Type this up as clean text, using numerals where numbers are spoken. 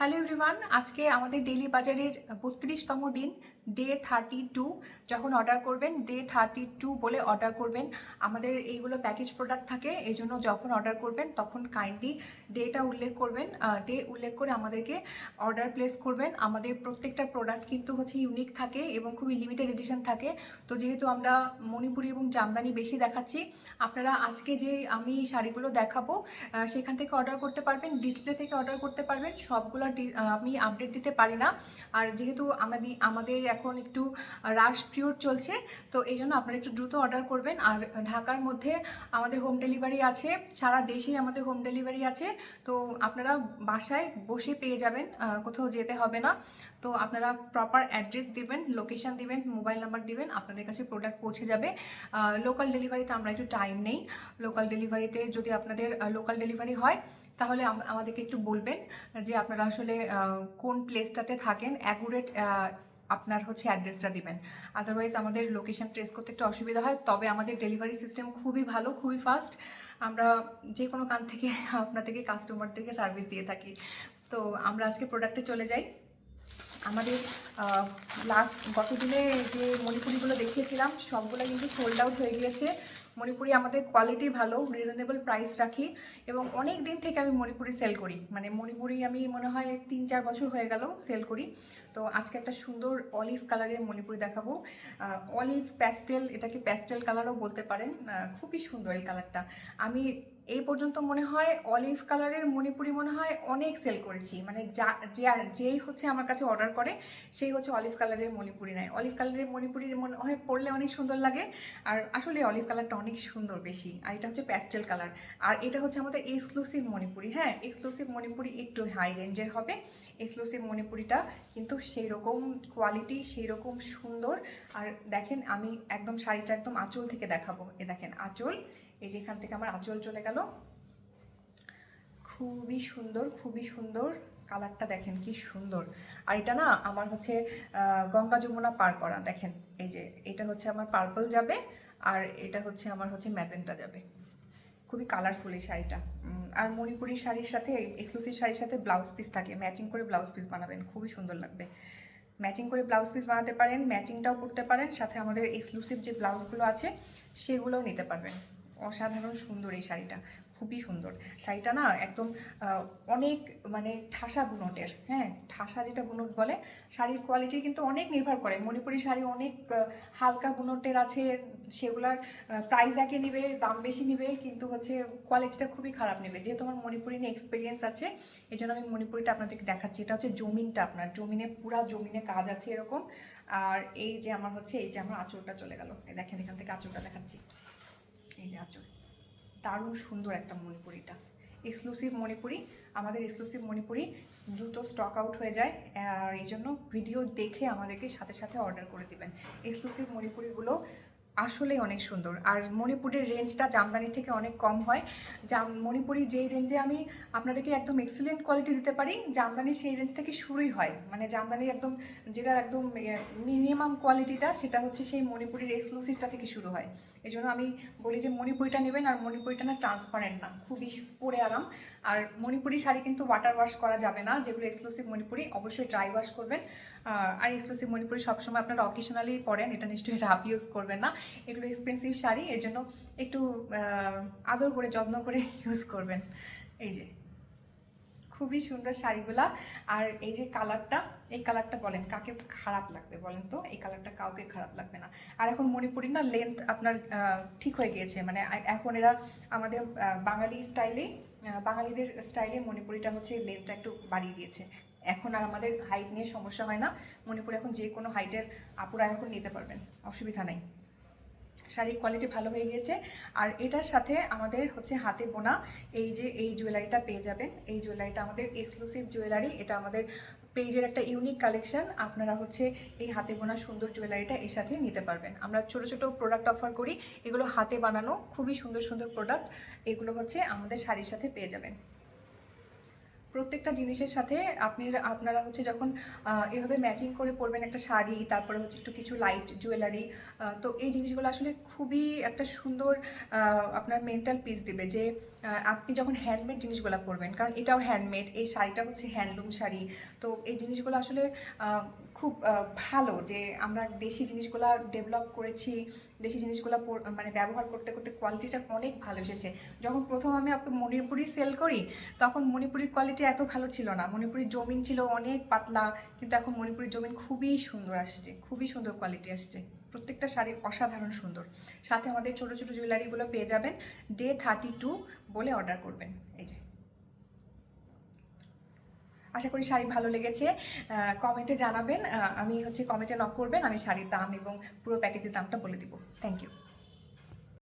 Hello everyone, আজকে আমাদের daily বাজারের ৩২তম দিন, ডে 32। যখন অর্ডার করবেন ডে 32 বলে অর্ডার করবেন। আমাদের এইগুলো প্যাকেজ প্রোডাক্ট থাকে, এই জন্য যখন অর্ডার করবেন তখন কাইন্ডলি ডেটা উল্লেখ করবেন। ডে উল্লেখ করে আমাদেরকে অর্ডার প্লেস করবেন। আমাদের প্রত্যেকটা প্রোডাক্ট কিন্তু ইউনিক থাকে এবং খুবই লিমিটেড এডিশন থাকে। তো যেহেতু আমরা মণিপুরি এবং জামদানি বেশি দেখাচ্ছি, আপনারা আজকে যে আমি শাড়িগুলো দেখাবো সেখান থেকে অর্ডার করতে পারবেন, ডিসপ্লে থেকে অর্ডার করতে পারবেন। সবগুলো আমি আপডেট দিতে পারি না। আর যেহেতু আমাদের এখন একটু রাশ পিরিয়ড চলছে, তো এই জন্য আপনারা একটু দ্রুত অর্ডার করবেন। আর ঢাকার মধ্যে আমাদের হোম ডেলিভারি আছে, সারা দেশেই আমাদের হোম ডেলিভারি আছে। তো আপনারা বাসায় বসে পেয়ে যাবেন, কোথাও যেতে হবে না। তো আপনারা প্রপার অ্যাড্রেস দিবেন, লোকেশন দিবেন, মোবাইল নাম্বার দিবেন, আপনাদের কাছে প্রোডাক্ট পৌঁছে যাবে। লোকাল ডেলিভারিতে আমরা একটু টাইম নেই। লোকাল ডেলিভারিতে যদি আপনাদের লোকাল ডেলিভারি হয় তাহলে আমাদেরকে একটু বলবেন যে আপনারা আসলে কোন প্লেসটাতে থাকেন, অ্যাকুরেট আপনার অ্যাড্রেসটা দিবেন। আদারওয়াইজ আমাদের লোকেশন ট্রেস করতে একটু অসুবিধা হয়। তবে আমাদের ডেলিভারি সিস্টেম খুবই ভালো, খুবই ফাস্ট। আমরা যে কোনো কান থেকে আপনাদেরকে কাস্টমারদেরকে সার্ভিস দিয়ে থাকি। তো আমরা আজকে প্রোডাক্টে চলে যাই। আমাদের গত দিনে যে মণিপুরিগুলো দেখিয়েছিলাম সবগুলো কিন্তু সোল্ড আউট হয়ে গিয়েছে। মণিপুরি আমাদের কোয়ালিটি ভালো, রিজনেবল প্রাইস রাখি এবং অনেক দিন থেকে আমি মণিপুরি সেল করি। মানে মণিপুরি আমি মনে হয় 3-4 বছর হয়ে গেল সেল করি। তো আজকে একটা সুন্দর অলিভ কালারের মণিপুরি দেখাবো। অলিভ প্যাস্টেল, এটাকে প্যাস্টেল কালারও বলতে পারেন। খুবই সুন্দর এই কালারটা। আমি এই পর্যন্ত মনে হয় অলিভ কালারের মণিপুরি মনে হয় অনেক সেল করেছি। মানে যেই আমার কাছে অর্ডার করে সেই অলিভ কালারের মণিপুরি নেয়। অলিভ কালারের মণিপুরি মনে হয় পরলে অনেক সুন্দর লাগে। আর আসলে অলিভ কালারটা অনেক সুন্দর বেশি। আর এটা প্যাস্টেল কালার। আর এটা আমাদের এক্সক্লুসিভ মণিপুরি। হ্যাঁ, এক্সক্লুসিভ মণিপুরি একটু হাই রেঞ্জের হবে। এক্সক্লুসিভ মণিপুরিটা কিন্তু সেই রকম কোয়ালিটি, সেই রকম সুন্দর। আর দেখেন, আমি একদম শাড়িটা একদম আঁচল থেকে দেখাবো। এ দেখেন আঁচল, এই যেখান থেকে আমার আঁচল চলে গেল। খুবই সুন্দর, খুবই সুন্দর। কালারটা দেখেন কি সুন্দর। আর এটা না আমার গঙ্গা যমুনা পার করা। দেখেন এই যে এটা আমার পার্পল যাবে, আর এটা আমার ম্যাজেন্টা যাবে। খুবই কালারফুল এই শাড়িটা। আর মণিপুরি শাড়ির সাথে, এক্সক্লুসিভ শাড়ির সাথে ব্লাউজ পিস থাকে, ম্যাচিং করে ব্লাউজ পিস বানাবেন, খুবই সুন্দর লাগবে। ম্যাচিং করে ব্লাউজ পিস বানাতে পারেন, ম্যাচিংটাও করতে পারেন, সাথে আমাদের এক্সক্লুসিভ যে ব্লাউজগুলো আছে সেগুলোও নিতে পারবেন। অসাধারণ সুন্দর এই শাড়িটা, খুবই সুন্দর। শাড়িটা না একদম অনেক মানে ঠাসা বুনটের। হ্যাঁ, ঠাসা যেটা বুনট বলে, শাড়ির কোয়ালিটি কিন্তু অনেক নির্ভর করে। মণিপুরি শাড়ি অনেক হালকা বুনটের আছে, সেগুলার প্রাইস একই নিবে, দাম বেশি নিবে, কিন্তু কোয়ালিটিটা খুবই খারাপ নেবে। যেহেতু আমার মণিপুরি নিয়ে এক্সপিরিয়েন্স আছে, এই জন্য আমি মণিপুরিটা আপনাদেরকে দেখাচ্ছি। এটা জমিনটা, আপনার জমিনে, পুরা জমিনে কাজ আছে এরকম। আর এই যে আমার আঁচলটা চলে গেল। দেখেন এখান থেকে আঁচলটা দেখাচ্ছি। এই যে আঁচল, দারুণ সুন্দর একটা মণিপুরিটা। এক্সক্লুসিভ মণিপুরি, আমাদের এক্সক্লুসিভ মণিপুরি দ্রুত স্টক আউট হয়ে যায়। এই জন্য ভিডিও দেখে আমাদেরকে সাথে সাথে অর্ডার করে দিবেন। এক্সক্লুসিভ মণিপুরিগুলো আসলেই অনেক সুন্দর। আর মণিপুরের রেঞ্জটা জামদানি থেকে অনেক কম হয়। মণিপুরির যেই রেঞ্জে আমি আপনাদেরকে একদম এক্সিলেন্ট কোয়ালিটি দিতে পারি, জামদানির সেই রেঞ্জ থেকে শুরুই হয়। মানে জামদানির একদম যেটা একদম মিনিমাম কোয়ালিটিটা, সেটা সেই মণিপুরির এক্সক্লুসিভটা থেকে শুরু হয়। এই জন্য আমি বলি যে মণিপুরিটা নেবেন। আর মণিপুরিটা না ট্রান্সপারেন্ট না, খুবই পরে আরাম। আর মণিপুরি শাড়ি কিন্তু ওয়াটার ওয়াশ করা যাবে না। যেগুলো এক্সক্লুসিভ মণিপুরি অবশ্যই ড্রাই ওয়াশ করবেন। আর এক্সক্লুসিভ মণিপুরি সবসময় আপনারা অকেশনালি পরেন, এটা নিশ্চয়ই রাফ ইউজ করবেন না। এগুলো এক্সপেন্সিভ শাড়ি, এর জন্য একটু আদর করে যত্ন করে ইউজ করবেন। এই যে খুবই সুন্দর শাড়িগুলা। আর এই যে কালারটা, এই কালারটা বলেন কাকে খারাপ লাগবে বলেন তো? এই কালারটা কাউকে খারাপ লাগবে না। আর এখন মণিপুরি না লেন্থ আপনার ঠিক হয়ে গিয়েছে। মানে এখন এরা আমাদের বাঙালিদের স্টাইলে মণিপুরিটা লেন্থটা একটু বাড়িয়ে দিয়েছে। এখন আর আমাদের হাইট নিয়ে সমস্যা হয় না। মণিপুরি এখন যে কোনো হাইটের আপুরা এখন নিতে পারবেন, অসুবিধা নেই। শাড়ির কোয়ালিটি ভালো হয়ে গিয়েছে। আর এটার সাথে আমাদের হাতে বোনা এই জুয়েলারিটা পেয়ে যাবেন। এই জুয়েলারিটা আমাদের এক্সক্লুসিভ জুয়েলারি। এটা আমাদের পেজের একটা ইউনিক কালেকশন। আপনারা এই হাতে বোনা সুন্দর জুয়েলারিটা এর সাথে নিতে পারবেন। আমরা ছোট ছোট প্রোডাক্ট অফার করি, এগুলো হাতে বানানো খুবই সুন্দর সুন্দর প্রোডাক্ট। এগুলো আমাদের শাড়ির সাথে পেয়ে যাবেন। প্রত্যেকটা জিনিসের সাথে আপনারা হচ্ছে যখন এভাবে ম্যাচিং করে পরবেন একটা শাড়ি, তারপরে হচ্ছে একটু কিছু লাইট জুয়েলারি, তো এই জিনিসগুলো আসলে খুবই একটা সুন্দর আপনার মেন্টাল পিস দিবে যে আপনি যখন হ্যান্ডমেড জিনিসগুলো পরবেন, কারণ এটাও হ্যান্ডমেড, এই শাড়িটা হচ্ছে হ্যান্ডলুম শাড়ি। তো এই জিনিসগুলো আসলে খুব ভালো যে আমরা দেশি জিনিসগুলো ডেভেলপ করেছি, দেশি জিনিসগুলো মানে ব্যবহার করতে করতে কোয়ালিটিটা অনেক ভালো এসেছে। যখন প্রথম আমি মণিপুরি সেল করি, তখন মণিপুরির কোয়ালিটি এত ভালো ছিল না, মণিপুরির জমিন ছিল অনেক পাতলা, কিন্তু এখন মণিপুরির জমিন খুবই সুন্দর আসছে, খুবই সুন্দর কোয়ালিটি আসছে। প্রত্যেকটা শাড়ি অসাধারণ সুন্দর। সাথে আমাদের ছোট ছোট জুয়েলারিগুলো পেয়ে যাবেন, ডে 32 বলে অর্ডার করবেন। এই যে, আশা করি শাড়ি ভালো লেগেছে। কমেন্টে জানাবেন, আমি হচ্ছে কমেন্টে নক করবেন, আমি শাড়ির দাম এবং পুরো প্যাকেজের দামটা বলে দিব। Thank you.